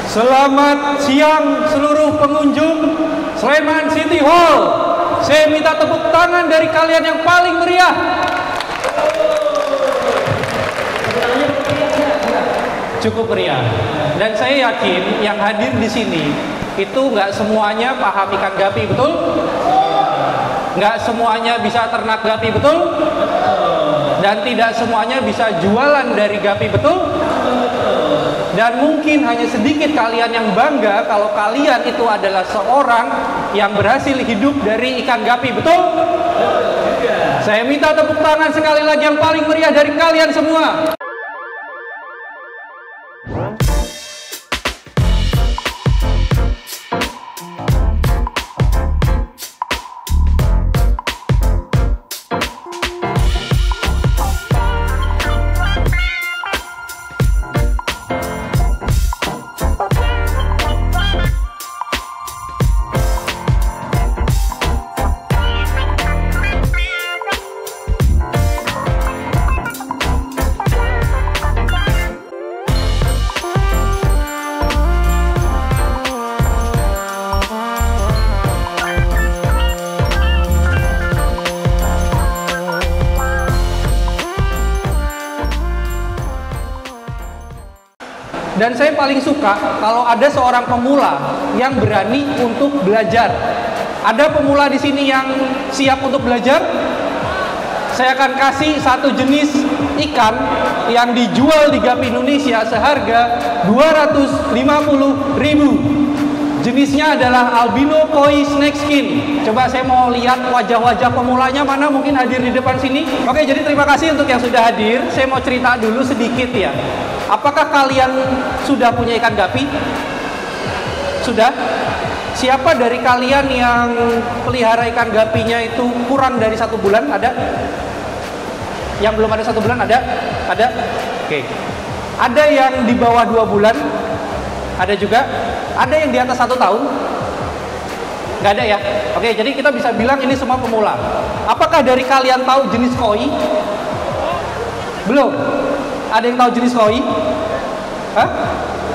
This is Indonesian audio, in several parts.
Selamat siang seluruh pengunjung Sleman City Hall. Saya minta tepuk tangan dari kalian yang paling meriah. Cukup meriah. Dan saya yakin yang hadir di sini itu nggak semuanya paham ikan gapi, betul? Nggak semuanya bisa ternak gapi, betul? Dan tidak semuanya bisa jualan dari gapi, betul? Dan mungkin hanya sedikit kalian yang bangga kalau kalian itu adalah seorang yang berhasil hidup dari ikan gapi, betul? Saya minta tepuk tangan sekali lagi yang paling meriah dari kalian semua. Dan saya paling suka kalau ada seorang pemula yang berani untuk belajar. Ada pemula di sini yang siap untuk belajar? Saya akan kasih satu jenis ikan yang dijual di Gapi Indonesia seharga 250.000. Jenisnya adalah albino koi snake skin. Coba saya mau lihat wajah-wajah pemulanya mana, mungkin hadir di depan sini. Oke, jadi terima kasih untuk yang sudah hadir. Saya mau cerita dulu sedikit ya. Apakah kalian sudah punya ikan gapi? Sudah? Siapa dari kalian yang pelihara ikan gapinya itu kurang dari 1 bulan? Ada? Yang belum ada 1 bulan? Ada? Ada? Oke. Ada yang di bawah 2 bulan? Ada juga? Ada yang di atas 1 tahun? Nggak ada ya? Oke, jadi kita bisa bilang ini semua pemula. Apakah dari kalian tahu jenis koi? Belum? Ada yang tahu jenis koi? Hah?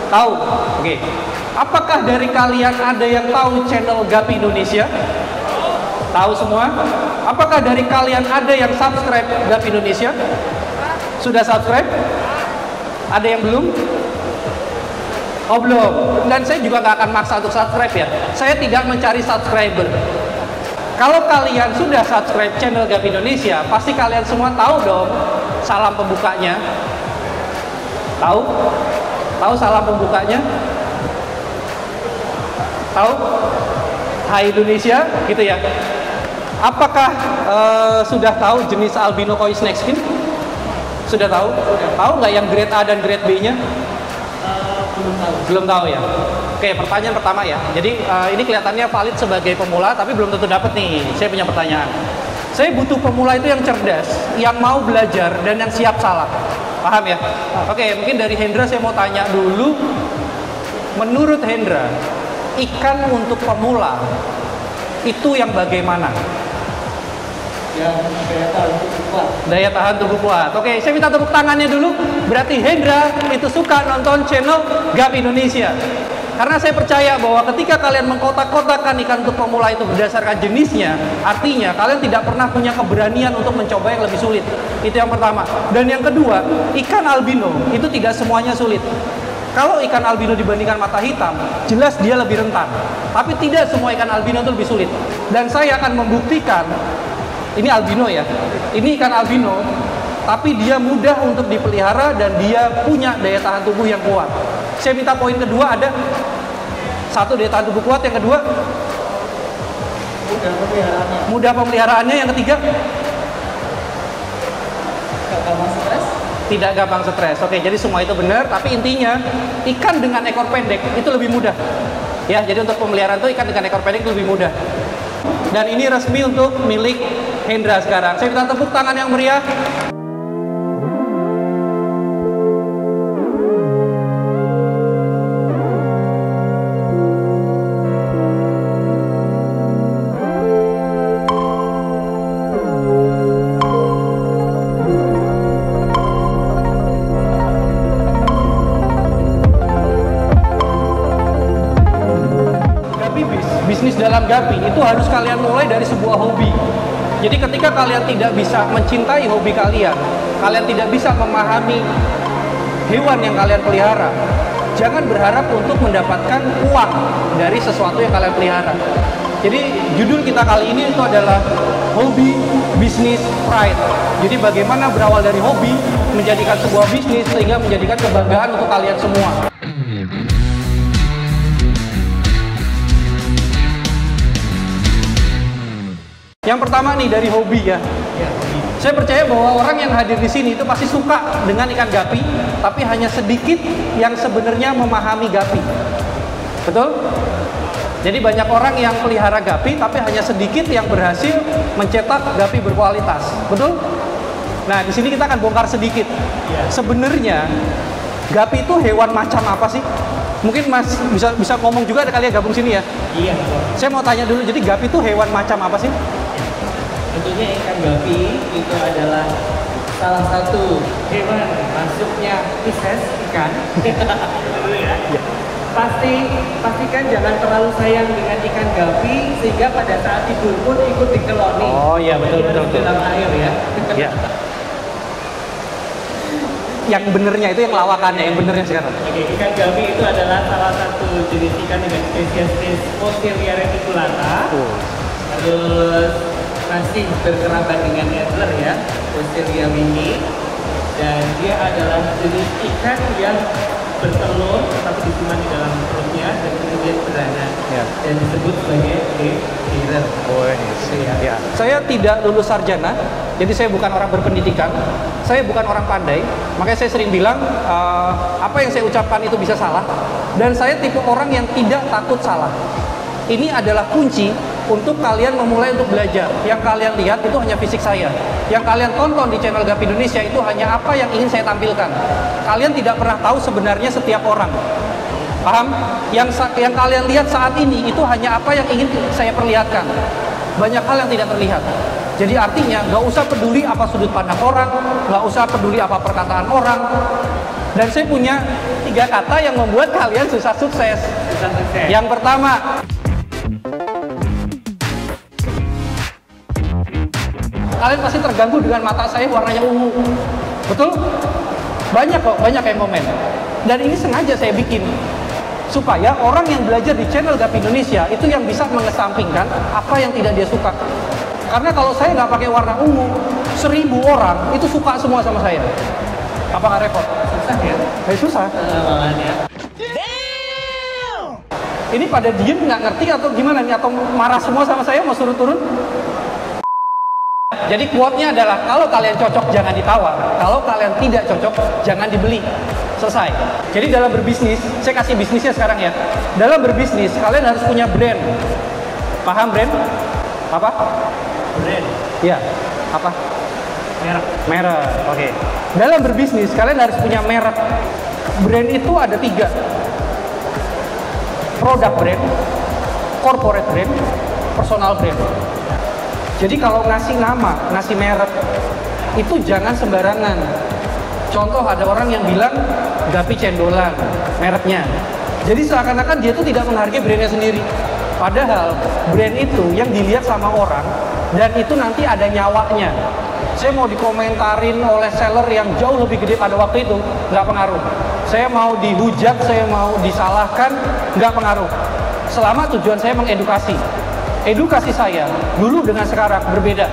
Tahu? Oke. Apakah dari kalian ada yang tahu channel Gapi Indonesia? Tahu semua? Apakah dari kalian ada yang subscribe Gapi Indonesia? Sudah subscribe? Ada yang belum? Oh belum. Dan saya juga nggak akan maksa untuk subscribe ya. Saya tidak mencari subscriber. Kalau kalian sudah subscribe channel Gapi Indonesia, pasti kalian semua tahu dong salam pembukanya. Tahu? Tahu salam pembukanya? Tahu? Hai Indonesia, gitu ya. Apakah sudah tahu jenis albino koi snake skin? Sudah tahu? Tahu nggak yang grade A dan grade B-nya? Belum tahu. Belum tahu ya. Oke, pertanyaan pertama ya. Jadi ini kelihatannya valid sebagai pemula, tapi belum tentu dapat nih. Saya punya pertanyaan. Saya butuh pemula itu yang cerdas, yang mau belajar, dan yang siap salah. Paham ya? Oke, mungkin dari Hendra saya mau tanya dulu. Menurut Hendra, ikan untuk pemula itu yang bagaimana? Yang daya tahan tubuh kuat. Daya tahan tubuh kuat. Oke, saya minta tepuk tangannya dulu. Berarti Hendra itu suka nonton channel Gapi Indonesia. Karena saya percaya bahwa ketika kalian mengkotak-kotakan ikan untuk pemula itu berdasarkan jenisnya, artinya kalian tidak pernah punya keberanian untuk mencoba yang lebih sulit. Itu yang pertama. Dan yang kedua, ikan albino itu tidak semuanya sulit. Kalau ikan albino dibandingkan mata hitam, jelas dia lebih rentan. Tapi tidak semua ikan albino itu lebih sulit. Dan saya akan membuktikan, ini albino ya, ini ikan albino, tapi dia mudah untuk dipelihara dan dia punya daya tahan tubuh yang kuat. Saya minta poin kedua ada. Satu, daya tahan tubuh kuat. Yang kedua, mudah pemeliharaannya. Mudah pemeliharaannya. Yang ketiga, gampang stres. Tidak gampang stres. Oke, jadi semua itu benar. Tapi intinya, ikan dengan ekor pendek itu lebih mudah. Ya, jadi untuk pemeliharaan itu ikan dengan ekor pendek itu lebih mudah. Dan ini resmi untuk milik Hendra sekarang. Saya minta tepuk tangan yang meriah. Gapi itu harus kalian mulai dari sebuah hobi. Jadi ketika kalian tidak bisa mencintai hobi kalian, kalian tidak bisa memahami hewan yang kalian pelihara, jangan berharap untuk mendapatkan uang dari sesuatu yang kalian pelihara. Jadi judul kita kali ini itu adalah Hobi, Bisnis, Pride. Jadi bagaimana berawal dari hobi menjadikan sebuah bisnis sehingga menjadikan kebanggaan untuk kalian semua. Yang pertama nih dari hobi ya. Saya percaya bahwa orang yang hadir di sini itu pasti suka dengan ikan gapi, tapi hanya sedikit yang sebenarnya memahami gapi. Betul? Jadi banyak orang yang pelihara gapi, tapi hanya sedikit yang berhasil mencetak gapi berkualitas. Betul? Nah, di sini kita akan bongkar sedikit. Sebenarnya gapi itu hewan macam apa sih? Mungkin Mas bisa ngomong juga, ada kalian gabung sini ya? Iya. Saya mau tanya dulu, jadi gapi itu hewan macam apa sih? Tentunya ikan gapi itu adalah salah satu hewan masuknya Pisces ikan. Dulu ya. Pastikan jangan terlalu sayang dengan ikan gapi sehingga pada saat tidur pun ikut dikeloni. Oh iya, betul. Dalam air ya. Ya. Yang benernya itu yang lawakannya, yang benernya sekarang. Oke, ikan gapi itu adalah salah satu jenis ikan dengan spesies Posterior reticulata. Terus masih berkerabat dengan Adler ya, Posterior ini. Dan dia adalah jenis ikan yang bertelur tetapi disimpan di dalam perutnya dan kemudian beranak dan disebut sebagai breeder. Ya. Saya tidak lulus sarjana, jadi saya bukan orang berpendidikan, saya bukan orang pandai, makanya saya sering bilang apa yang saya ucapkan itu bisa salah, dan saya tipe orang yang tidak takut salah. Ini adalah kunci untuk kalian memulai untuk belajar. Yang kalian lihat itu hanya fisik saya. Yang kalian tonton di channel Gapi Indonesia itu hanya apa yang ingin saya tampilkan. Kalian tidak pernah tahu sebenarnya setiap orang. Paham? Yang kalian lihat saat ini itu hanya apa yang ingin saya perlihatkan. Banyak hal yang tidak terlihat. Jadi artinya nggak usah peduli apa sudut pandang orang, nggak usah peduli apa perkataan orang. Dan saya punya 3 kata yang membuat kalian susah sukses. Yang pertama, kalian pasti terganggu dengan mata saya warnanya ungu. Betul? Banyak yang komen. Dan ini sengaja saya bikin supaya orang yang belajar di channel Gapi Indonesia itu yang bisa mengesampingkan apa yang tidak dia suka. Karena kalau saya nggak pakai warna ungu, 1000 orang itu suka semua sama saya. Apa nggak repot? Susah ya? Susah. Ini pada diem nggak ngerti atau gimana nih? Atau marah semua sama saya mau suruh turun? Jadi quote-nya adalah, kalau kalian cocok jangan ditawar, kalau kalian tidak cocok jangan dibeli. Selesai. Jadi dalam berbisnis, saya kasih bisnisnya sekarang ya. Dalam berbisnis kalian harus punya brand. Paham brand? Apa? Brand. Iya. Apa? Merek. Oke. Dalam berbisnis kalian harus punya merek. Brand itu ada 3. Product brand, corporate brand, personal brand. Jadi kalau ngasih nama, ngasih merek, itu jangan sembarangan. Contoh, ada orang yang bilang Gapi cendolan, mereknya. Jadi seakan-akan dia tuh tidak menghargai brandnya sendiri. Padahal brand itu yang dilihat sama orang, dan itu nanti ada nyawanya. Saya mau dikomentarin oleh seller yang jauh lebih gede pada waktu itu, nggak pengaruh. Saya mau dihujat, saya mau disalahkan, nggak pengaruh. Selama tujuan saya mengedukasi. Edukasi saya dulu dengan sekarang berbeda.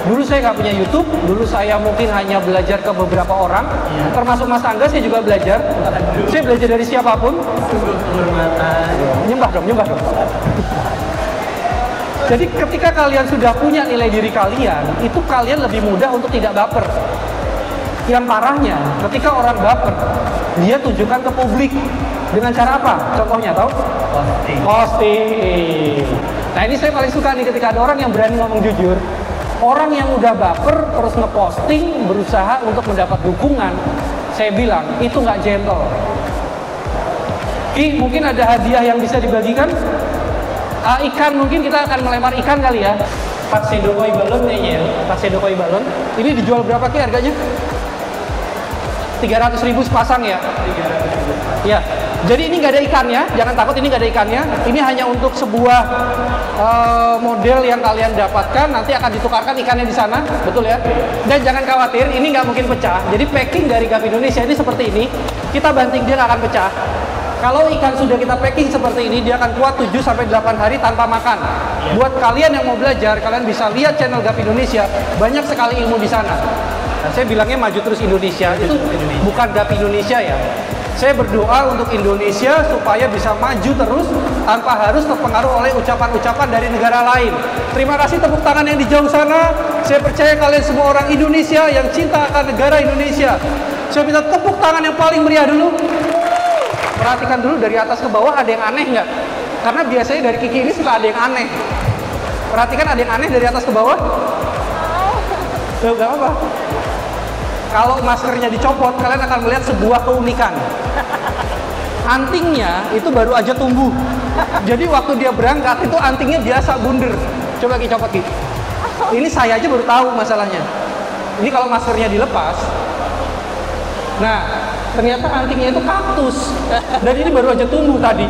Dulu saya nggak punya YouTube, dulu saya mungkin hanya belajar ke beberapa orang, termasuk Mas Angga saya juga belajar. Saya belajar dari siapapun. Nyembah dong. Jadi ketika kalian sudah punya nilai diri kalian, itu kalian lebih mudah untuk tidak baper. Yang parahnya, ketika orang baper, dia tunjukkan ke publik. Dengan cara apa? Contohnya tahu? Posting. Nah ini saya paling suka nih ketika ada orang yang berani ngomong jujur. Orang yang udah baper terus ngeposting berusaha untuk mendapat dukungan. Saya bilang itu nggak gentle. Ki, mungkin ada hadiah yang bisa dibagikan? Ikan, mungkin kita akan melempar ikan kali ya. Tuxedo koi balon kayaknya ya. Tuxedo koi balon. Ini dijual berapa Ki harganya? 300.000 sepasang ya? 300.000. Ya. Jadi ini nggak ada ikannya, jangan takut ini nggak ada ikannya. Ini hanya untuk sebuah model yang kalian dapatkan, nanti akan ditukarkan ikannya di sana, betul ya? Dan jangan khawatir, ini nggak mungkin pecah. Jadi packing dari Gapi Indonesia ini seperti ini, kita banting dia nggak akan pecah. Kalau ikan sudah kita packing seperti ini, dia akan kuat 7-8 hari tanpa makan. Buat kalian yang mau belajar, kalian bisa lihat channel Gapi Indonesia, banyak sekali ilmu di sana. Nah, saya bilangnya maju terus Indonesia, itu bukan Gapi Indonesia ya. Saya berdoa untuk Indonesia supaya bisa maju terus tanpa harus terpengaruh oleh ucapan-ucapan dari negara lain. Terima kasih tepuk tangan yang di jauh sana. Saya percaya kalian semua orang Indonesia yang cinta akan negara Indonesia. Saya minta tepuk tangan yang paling meriah dulu. Perhatikan dulu dari atas ke bawah, ada yang aneh nggak? Karena biasanya dari Kiki ini suka ada yang aneh. Perhatikan ada yang aneh dari atas ke bawah. Nggak apa-apa. Kalau maskernya dicopot, kalian akan melihat sebuah keunikan. Antingnya itu baru aja tumbuh. Jadi waktu dia berangkat itu antingnya biasa bunder. Coba Ki copot Ki. Ini saya aja baru tahu masalahnya. Ini kalau maskernya dilepas. Nah, ternyata antingnya itu kaktus. Dan ini baru aja tumbuh tadi.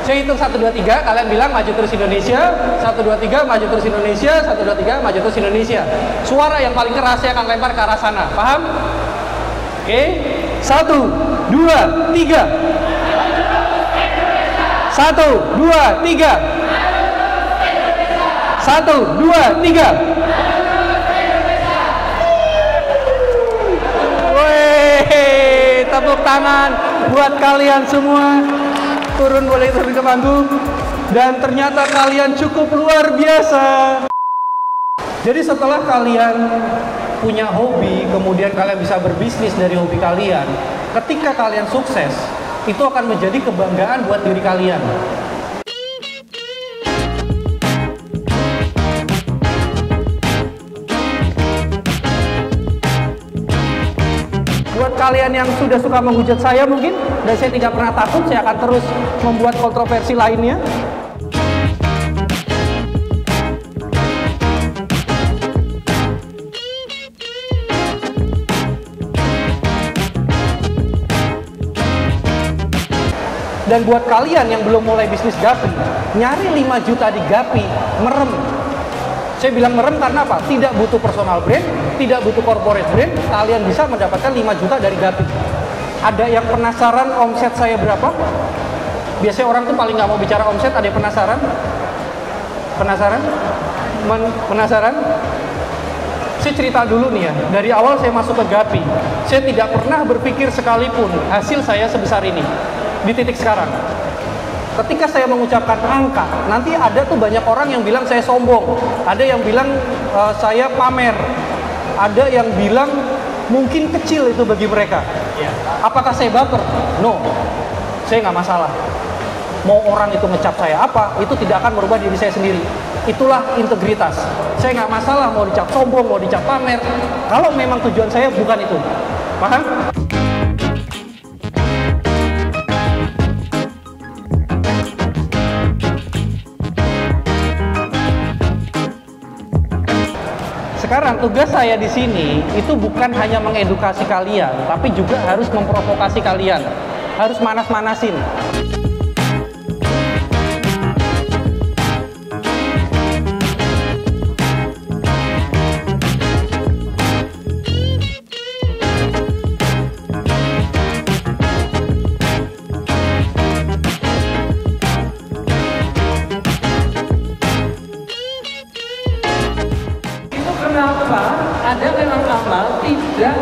Saya hitung 1, 2, 3, kalian bilang maju terus Indonesia. 1, 2, 3, maju terus Indonesia. 1, 2, 3, maju terus Indonesia. Suara yang paling keras saya akan lempar ke arah sana. Paham? Oke. 1, 2, 3. 1, 2, 3. 1, 2, 3. Wih, tepuk tangan buat kalian semua. Turun, boleh turun ke panggung. Dan ternyata kalian cukup luar biasa. Jadi setelah kalian punya hobi, kemudian kalian bisa berbisnis dari hobi kalian, ketika kalian sukses, itu akan menjadi kebanggaan buat diri kalian. Buat kalian yang sudah suka menghujat saya mungkin, dan saya tidak pernah takut, saya akan terus membuat kontroversi lainnya. Dan buat kalian yang belum mulai bisnis Gapi, nyari 5 juta di Gapi, merem. Saya bilang merem karena apa? Tidak butuh personal brand, tidak butuh corporate brand, kalian bisa mendapatkan 5 juta dari Gapi. Ada yang penasaran omset saya berapa? Biasanya orang tuh paling nggak mau bicara omset, ada yang penasaran? Penasaran? Penasaran? Saya cerita dulu nih ya, dari awal saya masuk ke Gapi, saya tidak pernah berpikir sekalipun hasil saya sebesar ini, di titik sekarang. Ketika saya mengucapkan angka, nanti ada tuh banyak orang yang bilang saya sombong, ada yang bilang saya pamer, ada yang bilang mungkin kecil itu bagi mereka. Apakah saya baper? No, saya nggak masalah. Mau orang itu ngecap saya apa, itu tidak akan merubah diri saya sendiri. Itulah integritas. Saya nggak masalah mau dicap sombong, mau dicap pamer. Kalau memang tujuan saya bukan itu. Paham? Sekarang tugas saya di sini itu bukan hanya mengedukasi kalian, tapi juga harus memprovokasi kalian, harus manas-manasin. Ada memang amal tidak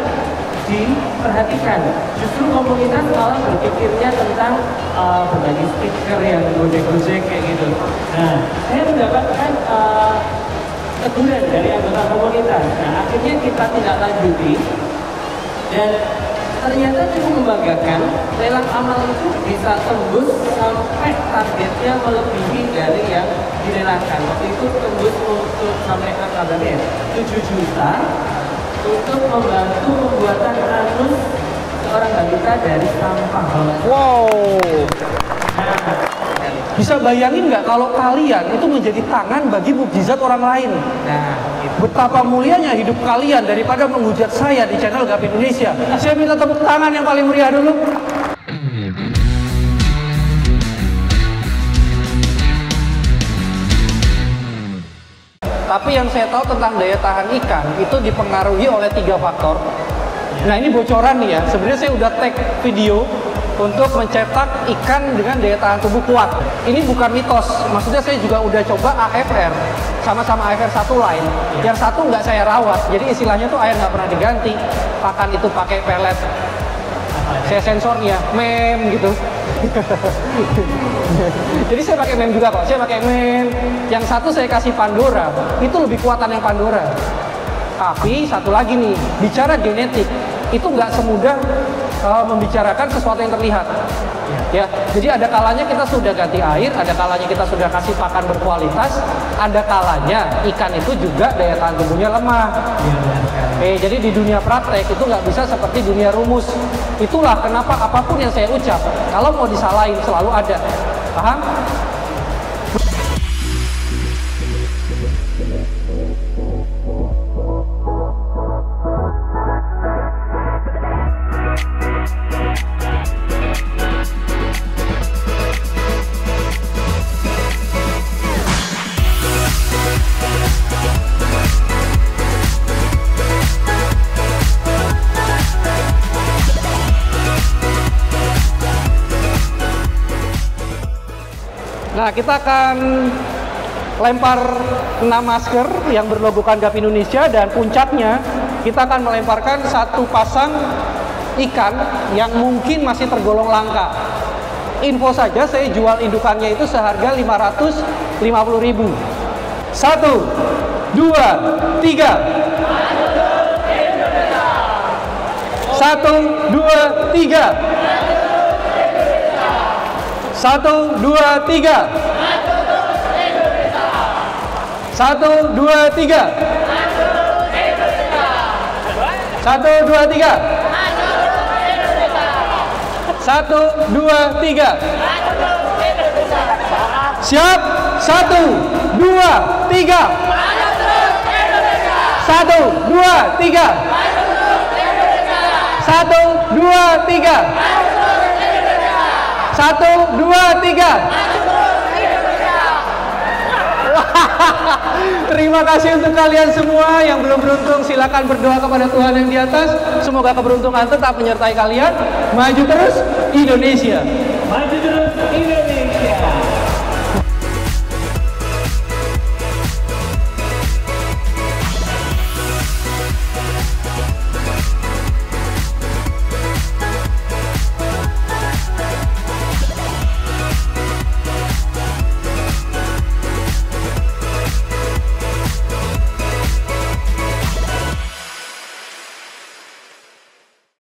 diperhatikan. Justru komunitas malah berpikirnya tentang berbagi stiker yang gojek-gojek kayak gitu. Nah, saya mendapatkan teguran dari anggota komunitas. Nah, akhirnya kita tidak lanjuti dan ternyata cukup membanggakan. Lelang amal itu bisa tembus sampai targetnya melebihi dari yang dilelangkan. Waktu itu tembus untuk sampai angka berapa ya? 7 juta untuk membantu pembuatan anus seorang balita dari sampah. Wow. Nah, Bisa bayangin nggak kalau kalian itu menjadi tangan bagi mukjizat orang lain? Nah, itu. Betapa mulianya hidup kalian daripada menghujat saya di channel GAP Indonesia. Saya minta tepuk tangan yang paling meriah dulu. Tapi yang saya tahu tentang daya tahan ikan itu dipengaruhi oleh 3 faktor. Nah, ini bocoran nih ya. Sebenarnya saya udah tag video untuk mencetak ikan dengan daya tahan tubuh kuat. Ini bukan mitos. Maksudnya saya juga udah coba AFR, sama-sama AFR satu line. Yang satu nggak saya rawat. Jadi istilahnya tuh air nggak pernah diganti. Pakan itu pakai pelet. Saya sensornya mem gitu. Jadi saya pakai mem juga kok. Saya pakai mem. Yang satu saya kasih Pandora. Itu lebih kuatan yang Pandora. Tapi satu lagi nih, bicara genetik itu nggak semudah membicarakan sesuatu yang terlihat. Ya, jadi ada kalanya kita sudah ganti air, ada kalanya kita sudah kasih pakan berkualitas, ada kalanya ikan itu juga daya tahan tubuhnya lemah. Jadi di dunia praktek itu nggak bisa seperti dunia rumus. Itulah kenapa apapun yang saya ucap, kalau mau disalahin selalu ada. Paham? Nah, kita akan lempar 6 masker yang berlogokan GAP Indonesia, dan puncaknya kita akan melemparkan 1 pasang ikan yang mungkin masih tergolong langka. Info saja, saya jual indukannya itu seharga 550.000. 1, 2, 3. 1, 2, 3. 1, 2, 3. 1, 2, 3. 1, 2, 3. 1, 2, 3. Siap? 1, 2, 3. 1, 2, 3. 1, 2, 3. 1, 2, 3. Terima kasih untuk kalian semua. Yang belum beruntung silakan berdoa kepada Tuhan yang di atas. Semoga keberuntungan tetap menyertai kalian. Maju terus Indonesia. Maju terus Indonesia.